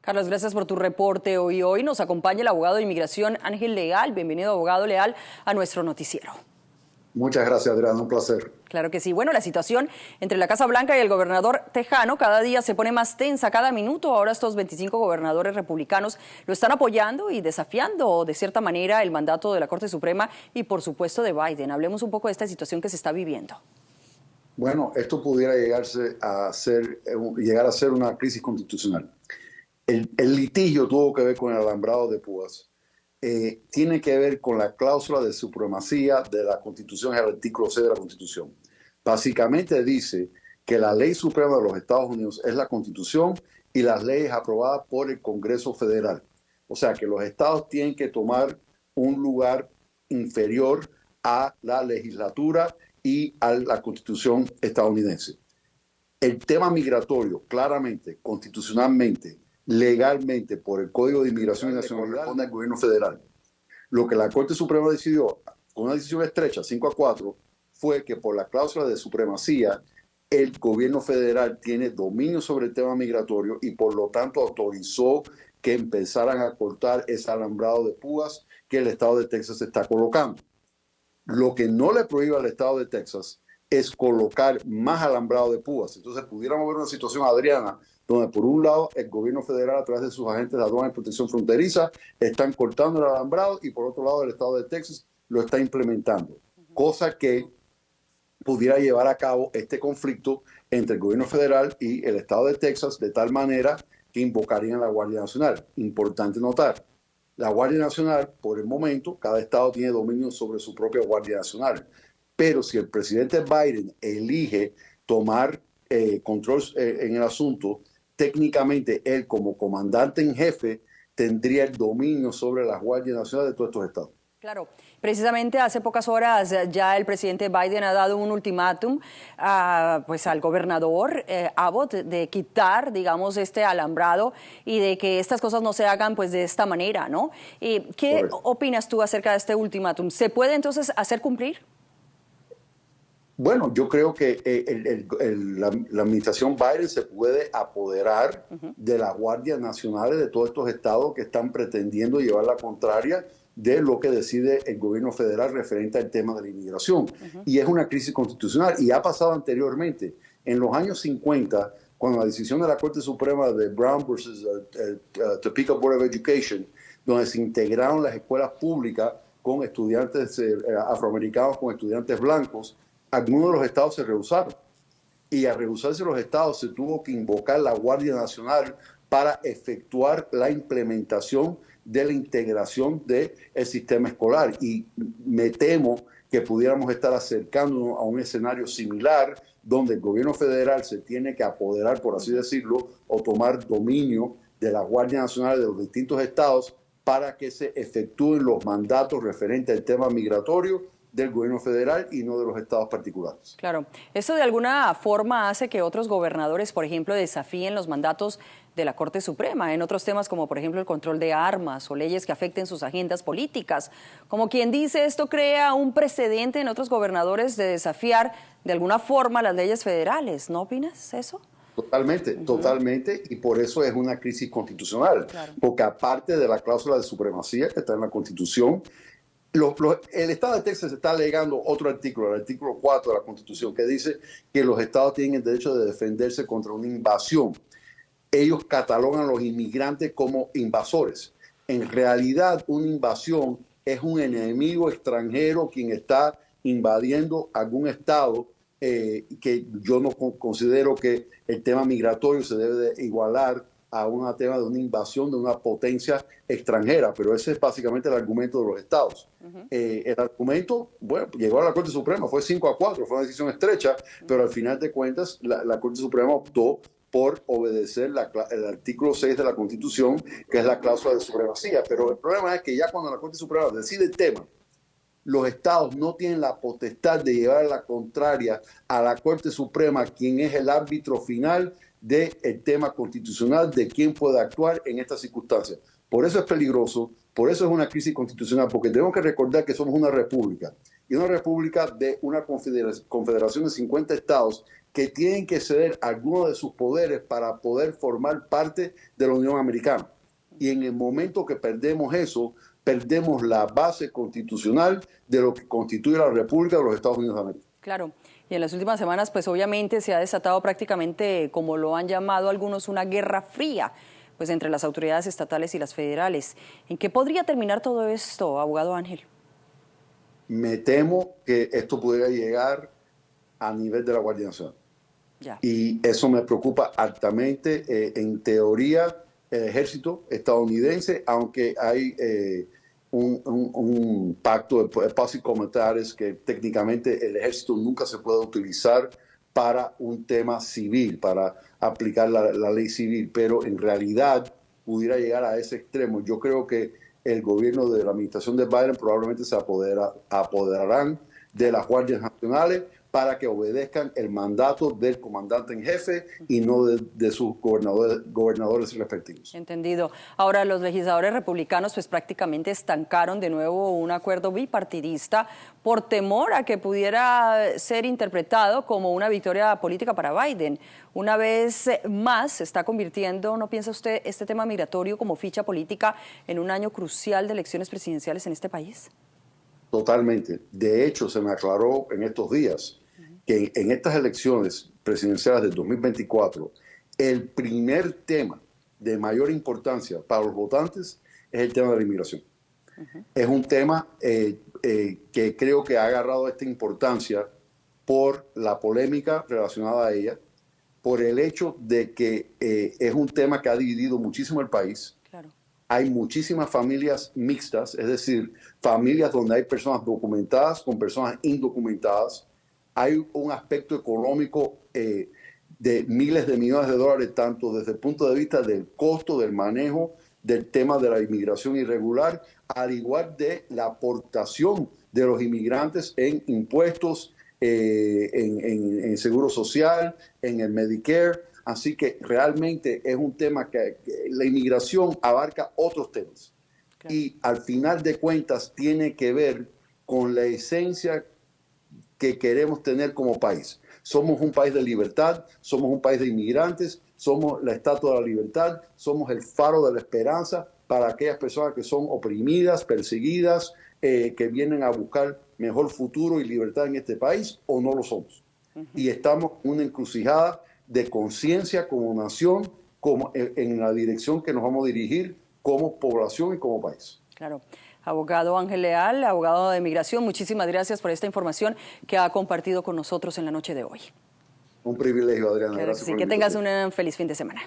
Carlos, gracias por tu reporte. Hoy nos acompaña el abogado de inmigración Ángel Leal. Bienvenido, abogado Leal, a nuestro noticiero. Muchas gracias, Adriana, un placer. Claro que sí. Bueno, la situación entre la Casa Blanca y el gobernador tejano cada día se pone más tensa, cada minuto. Ahora estos 25 gobernadores republicanos lo están apoyando y desafiando de cierta manera el mandato de la Corte Suprema y por supuesto de Biden. Hablemos un poco de esta situación que se está viviendo. Bueno, esto pudiera llegar a ser una crisis constitucional. El litigio tuvo que ver con el alambrado de púas. Tiene que ver con la cláusula de supremacía de la Constitución, el artículo 6 de la Constitución. Básicamente dice que la ley suprema de los Estados Unidos es la Constitución y las leyes aprobadas por el Congreso Federal. O sea que los estados tienen que tomar un lugar inferior a la legislatura y a la Constitución estadounidense. El tema migratorio, claramente, constitucionalmente, legalmente, por el Código de Inmigración y Nacionalidad, responde al gobierno federal. Lo que la Corte Suprema decidió, con una decisión estrecha, 5-4, fue que por la cláusula de supremacía, el gobierno federal tiene dominio sobre el tema migratorio y por lo tanto autorizó que empezaran a cortar ese alambrado de púas que el estado de Texas está colocando. Lo que no le prohíbe al estado de Texas es colocar más alambrado de púas. Entonces pudiéramos ver una situación, Adriana, donde por un lado el gobierno federal a través de sus agentes de aduana y protección fronteriza están cortando el alambrado y por otro lado el estado de Texas lo está implementando. Cosa que pudiera llevar a cabo este conflicto entre el gobierno federal y el estado de Texas de tal manera que invocarían la Guardia Nacional. Importante notar, la Guardia Nacional, por el momento, cada estado tiene dominio sobre su propia Guardia Nacional. Pero si el presidente Biden elige tomar control en el asunto, técnicamente él como comandante en jefe tendría el dominio sobre la Guardia Nacional de todos estos estados. Claro, precisamente hace pocas horas ya el presidente Biden ha dado un ultimátum al gobernador Abbott de quitar, digamos, este alambrado y de que estas cosas no se hagan pues de esta manera, ¿no? ¿Qué opinas tú acerca de este ultimátum? ¿Se puede entonces hacer cumplir? Bueno, yo creo que la administración Biden se puede apoderar de las guardias nacionales de todos estos estados que están pretendiendo llevar la contraria de lo que decide el gobierno federal referente al tema de la inmigración. Y es una crisis constitucional y ha pasado anteriormente. En los años 50, cuando la decisión de la Corte Suprema de Brown versus Topeka Board of Education, donde se integraron las escuelas públicas con estudiantes afroamericanos, con estudiantes blancos, algunos de los estados se rehusaron. Y al rehusarse los estados se tuvo que invocar la Guardia Nacional para efectuar la implementación de la integración del sistema escolar. Y me temo que pudiéramos estar acercándonos a un escenario similar donde el gobierno federal se tiene que apoderar, por así decirlo, o tomar dominio de la Guardia Nacional de los distintos estados para que se efectúen los mandatos referentes al tema migratorio del gobierno federal y no de los estados particulares. Claro. ¿Esto de alguna forma hace que otros gobernadores, por ejemplo, desafíen los mandatos de la Corte Suprema en otros temas como, por ejemplo, el control de armas o leyes que afecten sus agendas políticas? Como quien dice, esto crea un precedente en otros gobernadores de desafiar de alguna forma las leyes federales. ¿No opinas eso? Totalmente, totalmente, y por eso es una crisis constitucional, porque aparte de la cláusula de supremacía que está en la Constitución, el estado de Texas está alegando otro artículo, el artículo 4 de la Constitución, que dice que los estados tienen el derecho de defenderse contra una invasión. Ellos catalogan a los inmigrantes como invasores. En realidad, una invasión es un enemigo extranjero quien está invadiendo algún estado, que yo no considero que el tema migratorio se debe de igualar a un tema de una invasión de una potencia extranjera, pero ese es básicamente el argumento de los estados. El argumento, bueno, llegó a la Corte Suprema, fue 5-4, fue una decisión estrecha, pero al final de cuentas la Corte Suprema optó por obedecer el artículo 6 de la Constitución, que es la cláusula de supremacía. Pero el problema es que ya cuando la Corte Suprema decide el tema, los estados no tienen la potestad de llevar a la contraria a la Corte Suprema, quien es el árbitro final del tema constitucional de quién puede actuar en estas circunstancias. Por eso es peligroso, por eso es una crisis constitucional, porque tenemos que recordar que somos una república, y una república de una confederación de 50 estados que tienen que ceder algunos de sus poderes para poder formar parte de la Unión Americana. Y en el momento que perdemos eso, perdemos la base constitucional de lo que constituye la República de los Estados Unidos de América. Claro, y en las últimas semanas, pues obviamente se ha desatado prácticamente, como lo han llamado algunos, una guerra fría, pues entre las autoridades estatales y las federales. ¿En qué podría terminar todo esto, abogado Ángel? Me temo que esto pudiera llegar a nivel de la Guardia Nacional. Ya. Y eso me preocupa altamente. En teoría, el ejército estadounidense, aunque hay un pacto de paz y comentarios que técnicamente el ejército nunca se puede utilizar para un tema civil, para aplicar la ley civil, pero en realidad pudiera llegar a ese extremo. Yo creo que el gobierno de la administración de Biden probablemente se apoderarán de las guardias nacionales para que obedezcan el mandato del comandante en jefe y no de sus gobernadores respectivos. Entendido. Ahora, los legisladores republicanos pues prácticamente estancaron de nuevo un acuerdo bipartidista por temor a que pudiera ser interpretado como una victoria política para Biden. Una vez más se está convirtiendo, ¿no piensa usted, este tema migratorio como ficha política en un año crucial de elecciones presidenciales en este país? Totalmente. De hecho, se me aclaró en estos días que en estas elecciones presidenciales del 2024, el primer tema de mayor importancia para los votantes es el tema de la inmigración. Es un tema que creo que ha agarrado esta importancia por la polémica relacionada a ella, por el hecho de que es un tema que ha dividido muchísimo el país. Claro. Hay muchísimas familias mixtas, es decir, familias donde hay personas documentadas con personas indocumentadas. Hay un aspecto económico de miles de millones de dólares, tanto desde el punto de vista del costo, del manejo, del tema de la inmigración irregular, al igual de la aportación de los inmigrantes en impuestos, en seguro social, en el Medicare. Así que realmente es un tema que la inmigración abarca otros temas. Claro. Y al final de cuentas tiene que ver con la esencia que queremos tener como país. Somos un país de libertad, somos un país de inmigrantes, somos la estatua de la libertad, somos el faro de la esperanza para aquellas personas que son oprimidas, perseguidas, que vienen a buscar mejor futuro y libertad en este país, o no lo somos. Y estamos en una encrucijada de conciencia como nación, como en la dirección que nos vamos a dirigir como población y como país. Claro. Abogado Ángel Leal, abogado de migración, muchísimas gracias por esta información que ha compartido con nosotros en la noche de hoy. Un privilegio, Adriana. Claro, gracias sí, por que tengas un feliz fin de semana.